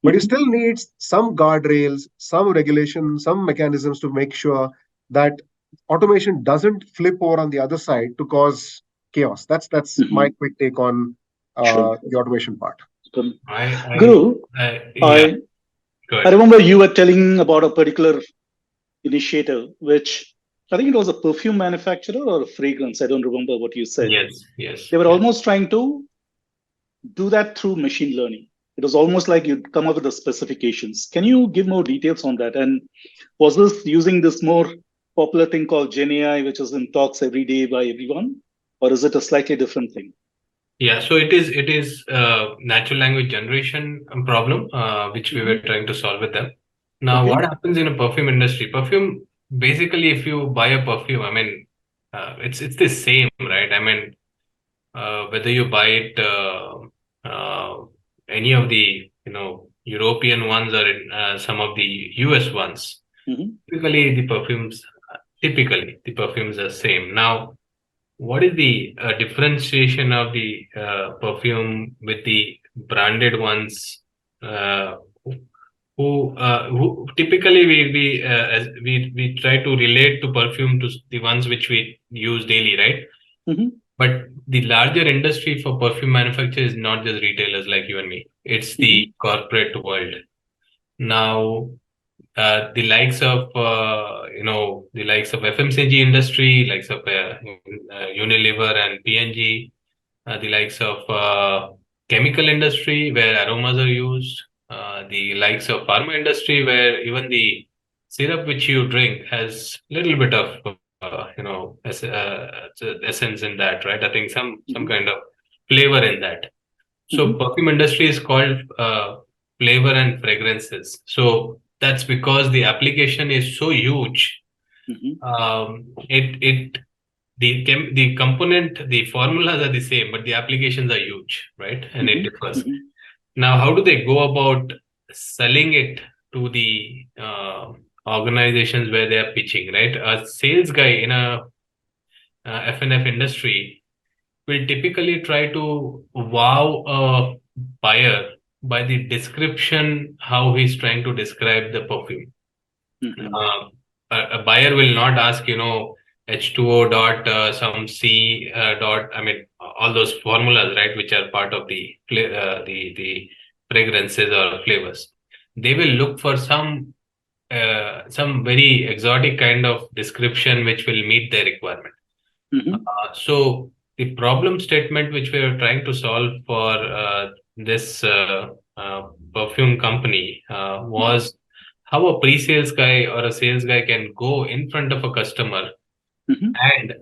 But you still need some guardrails, some regulation, some mechanisms to make sure that automation doesn't flip over on the other side to cause chaos. That's my quick take on the automation part. Guru, I remember you were telling about a particular initiative, which I think it was a perfume manufacturer or a fragrance. I don't remember what you said. Yes. They were almost trying to do that through machine learning. It was almost like you'd come up with the specifications. Can you give more details on that? And was this using this more popular thing called Gen AI, which is in talks every day by everyone? Or is it a slightly different thing? Yeah, so it is natural language generation problem, which we were trying to solve with them. Now, what happens in a perfume industry? Perfume, basically, if you buy a perfume, I mean, it's the same, right? I mean, whether you buy it any of the European ones or in some of the US ones, typically the perfumes are same. Now, what is the differentiation of the perfume with the branded ones? Who typically we try to relate to perfume to the ones which we use daily, right? But the larger industry for perfume manufacture is not just retailers like you and me. It's the corporate world. Now, the likes of FMCG industry, likes of Unilever and P&G, the likes of chemical industry where aromas are used, the likes of pharma industry where even the syrup which you drink has little bit of essence in that, right? I think some kind of flavor in that. So perfume industry is called flavor and fragrances. So that's because the application is so huge. The component, the formulas are the same, but the applications are huge, right? And it differs. Now, how do they go about selling it to the organizations where they are pitching, right? A sales guy in a F&F industry will typically try to wow a buyer by the description, how he's trying to describe the perfume. A buyer will not ask, H2O dot some C dot, all those formulas, right, which are part of the fragrances or flavors. They will look for some very exotic kind of description which will meet their requirement. So the problem statement which we are trying to solve for this perfume company was how a pre-sales guy or a sales guy can go in front of a customer and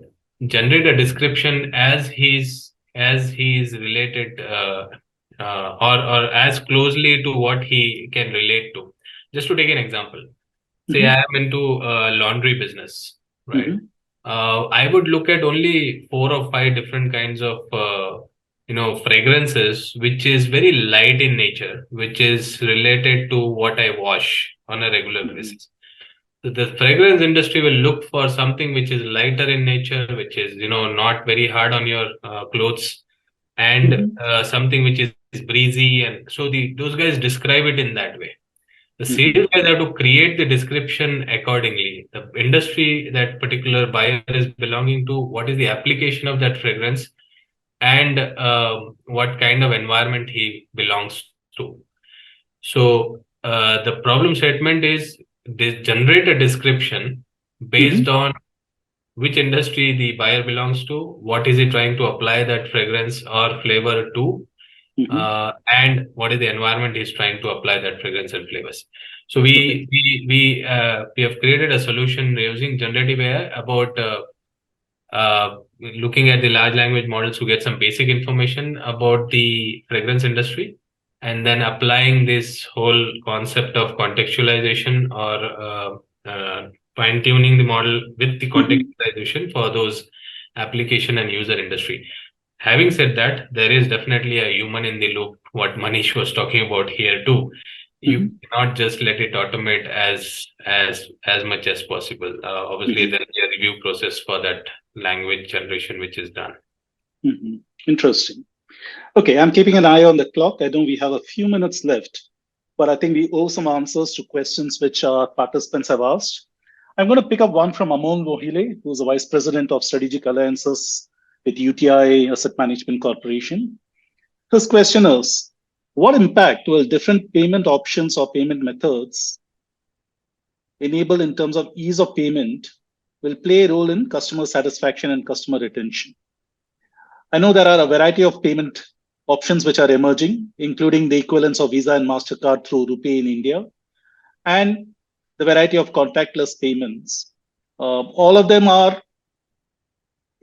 generate a description as he's related or as closely to what he can relate to. Just to take an example, say I am into laundry business, right? I would look at only 4 or 5 different kinds of fragrances, which is very light in nature, which is related to what I wash on a regular basis. So the fragrance industry will look for something which is lighter in nature, which is not very hard on your clothes, and something which is breezy, and so those guys describe it in that way. The sales guys have to create the description accordingly. The industry that particular buyer is belonging to, what is the application of that fragrance, and what kind of environment he belongs to. So the problem statement is they generate a description based on which industry the buyer belongs to, what is he trying to apply that fragrance or flavor to, and what is the environment he's trying to apply that fragrance and flavors. So we have created a solution using generative AI about looking at the large language models to get some basic information about the fragrance industry, and then applying this whole concept of contextualization or fine-tuning the model with the contextualization for those application and user industry. Having said that, there is definitely a human in the loop, what Manish was talking about here too. You cannot just let it automate as much as possible. Obviously, there is a review process for that language generation which is done. Interesting. Okay, I'm keeping an eye on the clock. I know we have a few minutes left, but I think we owe some answers to questions which our participants have asked. I'm going to pick up one from Amol Mohile, who's the Vice President of Strategic Alliances with UTI Asset Management Corporation. His question is, what impact will different payment options or payment methods enable in terms of ease of payment will play a role in customer satisfaction and customer retention? I know there are a variety of payment options which are emerging, including the equivalents of Visa and MasterCard through RuPay in India, and the variety of contactless payments. All of them are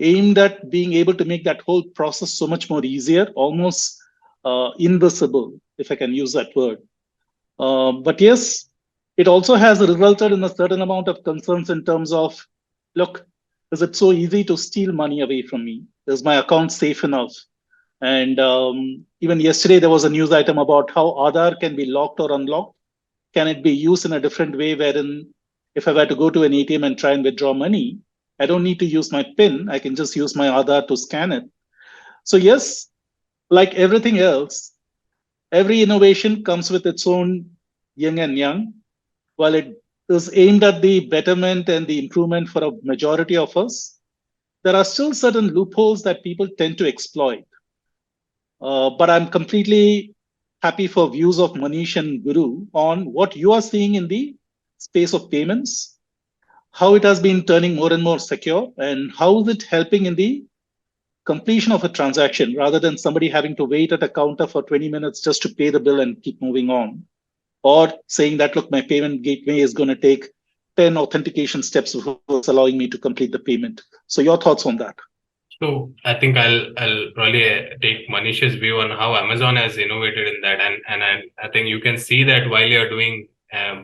aimed at being able to make that whole process so much more easier, almost invisible, if I can use that word. But yes, it also has resulted in a certain amount of concerns in terms of, look, is it so easy to steal money away from me? Is my account safe enough? And even yesterday, there was a news item about how Aadhaar can be locked or unlocked. Can it be used in a different way, wherein if I were to go to an ATM and try and withdraw money, I don't need to use my PIN. I can just use my Aadhaar to scan it. So yes, like everything else, every innovation comes with its own yin and yang. While it is aimed at the betterment and the improvement for a majority of us, there are still certain loopholes that people tend to exploit. But I'm completely happy for views of Manish and Guru on what you are seeing in the space of payments, how it has been turning more and more secure, and how is it helping in the completion of a transaction rather than somebody having to wait at a counter for 20 minutes just to pay the bill and keep moving on, or saying that, look, my payment gateway is going to take 10 authentication steps before it's allowing me to complete the payment. So your thoughts on that? So I think I'll probably take Manish's view on how Amazon has innovated in that, and I think you can see that while you're doing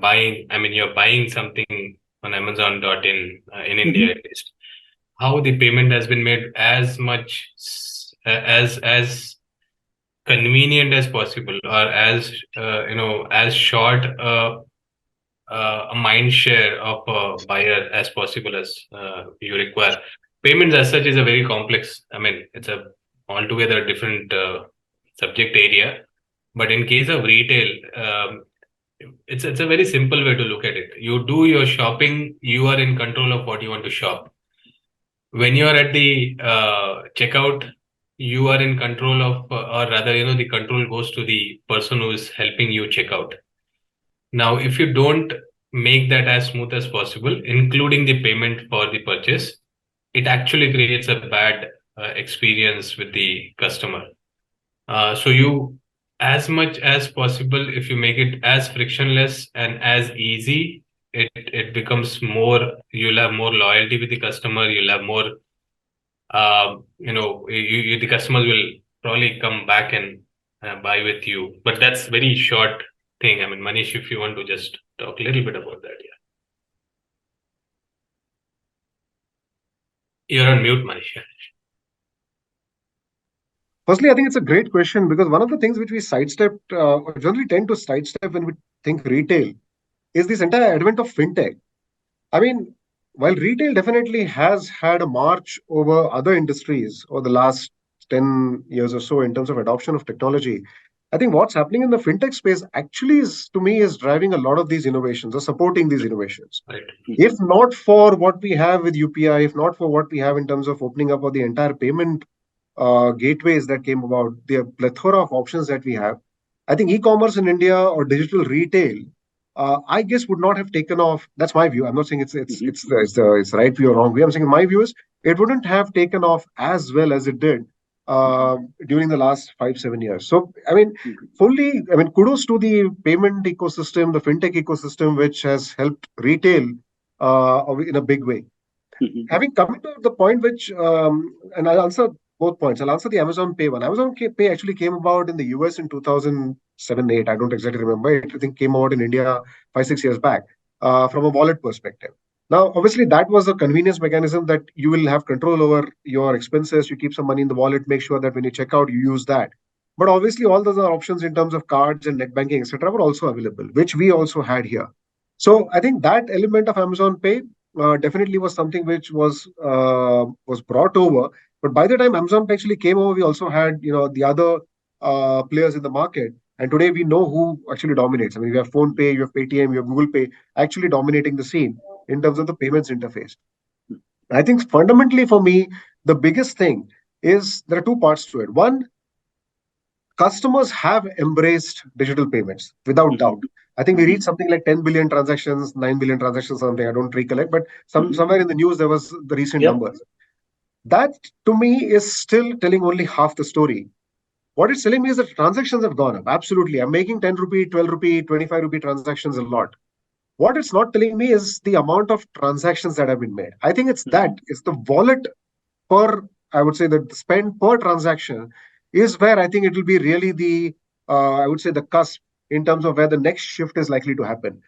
buying. I mean, you're buying something on Amazon.in in India at least. How the payment has been made as much as convenient as possible, or as as short a mind share of a buyer as possible as you require. Payments as such is a very complex. I mean, it's a altogether different subject area. But in case of retail, it's a very simple way to look at it. You do your shopping, you are in control of what you want to shop. When you are at the checkout, you are in control of, or rather, the control goes to the person who is helping you check out. Now, if you don't make that as smooth as possible, including the payment for the purchase, it actually creates a bad experience with the customer. So you, as much as possible, if you make it as frictionless and as easy, it becomes more, you'll have more loyalty with the customer, you'll have more, the customers will probably come back and buy with you. But that's very short thing. I mean, Manish, if you want to just talk a little bit about that, yeah. You're on mute, Manish. Firstly, I think it's a great question, because one of the things which we sidestepped, or generally tend to sidestep when we think retail, is this entire advent of fintech. I mean, while retail definitely has had a march over other industries over the last 10 years or so in terms of adoption of technology, I think what's happening in the fintech space actually is, to me, is driving a lot of these innovations or supporting these innovations. Right. If not for what we have with UPI, if not for what we have in terms of opening up of the entire payment gateways that came about, the plethora of options that we have, I think e-commerce in India or digital retail, I guess, would not have taken off. That's my view. I'm not saying it's the right view or wrong view. I'm saying my view is it wouldn't have taken off as well as it did during the last 5-7 years. So, I mean, kudos to the payment ecosystem, the fintech ecosystem, which has helped retail in a big way. Having come to the point which, and I'll answer both points. I'll answer the Amazon Pay one. Amazon Pay actually came about in the US in 2007-8. I don't exactly remember. I think came out in India 5-6 years back from a wallet perspective. Now, obviously, that was a convenience mechanism that you will have control over your expenses. You keep some money in the wallet, make sure that when you check out, you use that. But obviously, all those are options in terms of cards and net banking, etc., were also available, which we also had here. So I think that element of Amazon Pay definitely was something which was brought over. But by the time Amazon Pay actually came over, we also had the other players in the market. And today we know who actually dominates. I mean, you have PhonePe, you have Paytm, you have Google Pay actually dominating the scene in terms of the payments interface. I think fundamentally for me, the biggest thing is there are two parts to it. One, customers have embraced digital payments without doubt. I think we reached something like 10 billion transactions, 9 billion transactions, something I don't recollect, but somewhere in the news there was the recent numbers. That to me is still telling only half the story. What it's telling me is that transactions have gone up. Absolutely. I'm making 10 rupee, 12 rupee, 25 rupee transactions a lot. What it's not telling me is the amount of transactions that have been made. I think it's it's the wallet per, I would say that the spend per transaction is where I think it will be really the, I would say the cusp in terms of where the next shift is likely to happen.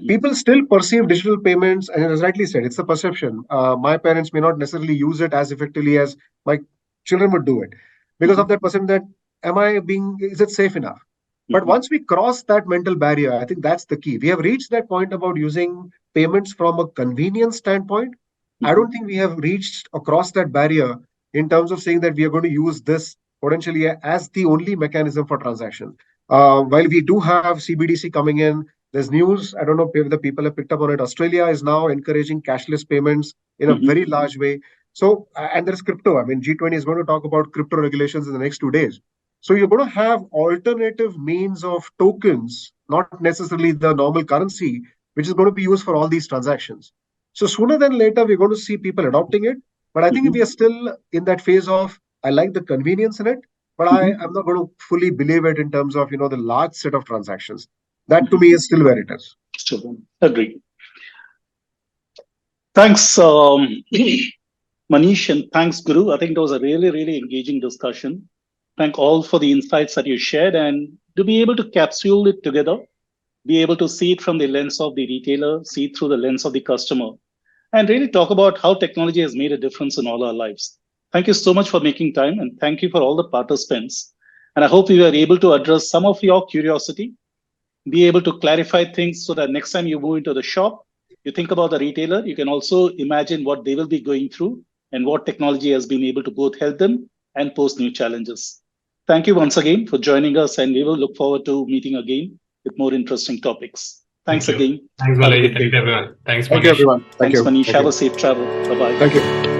People still perceive digital payments, and as rightly said, it's a perception. My parents may not necessarily use it as effectively as my children would do it because of that perception that, is it safe enough? But once we cross that mental barrier, I think that's the key. We have reached that point about using payments from a convenience standpoint. I don't think we have reached across that barrier in terms of saying that we are going to use this potentially as the only mechanism for transaction. While we do have CBDC coming in, there's news, I don't know if the people have picked up on it. Australia is now encouraging cashless payments in a very large way. So, and there's crypto. I mean, G20 is going to talk about crypto regulations in the next 2 days. So you're going to have alternative means of tokens, not necessarily the normal currency, which is going to be used for all these transactions. So sooner than later, we're going to see people adopting it. But I think we are still in that phase of, I like the convenience in it, but I'm not going to fully believe it in terms of, the large set of transactions. That to me is still where it is. Still agree. Thanks, Manish, and thanks, Guru. I think it was a really, really engaging discussion. Thank all for the insights that you shared, and to be able to capsule it together, be able to see it from the lens of the retailer, see it through the lens of the customer, and really talk about how technology has made a difference in all our lives. Thank you so much for making time, and thank you for all the participants. And I hope we were able to address some of your curiosity, be able to clarify things so that next time you move into the shop, you think about the retailer, you can also imagine what they will be going through and what technology has been able to both help them and pose new challenges. Thank you once again for joining us, and we will look forward to meeting again with more interesting topics. Thanks again. Thanks, Balaji. Thanks, everyone. Thanks, Manish. Thank you, everyone. Thanks, Manish. Have a safe travel. Bye-bye. Thank you.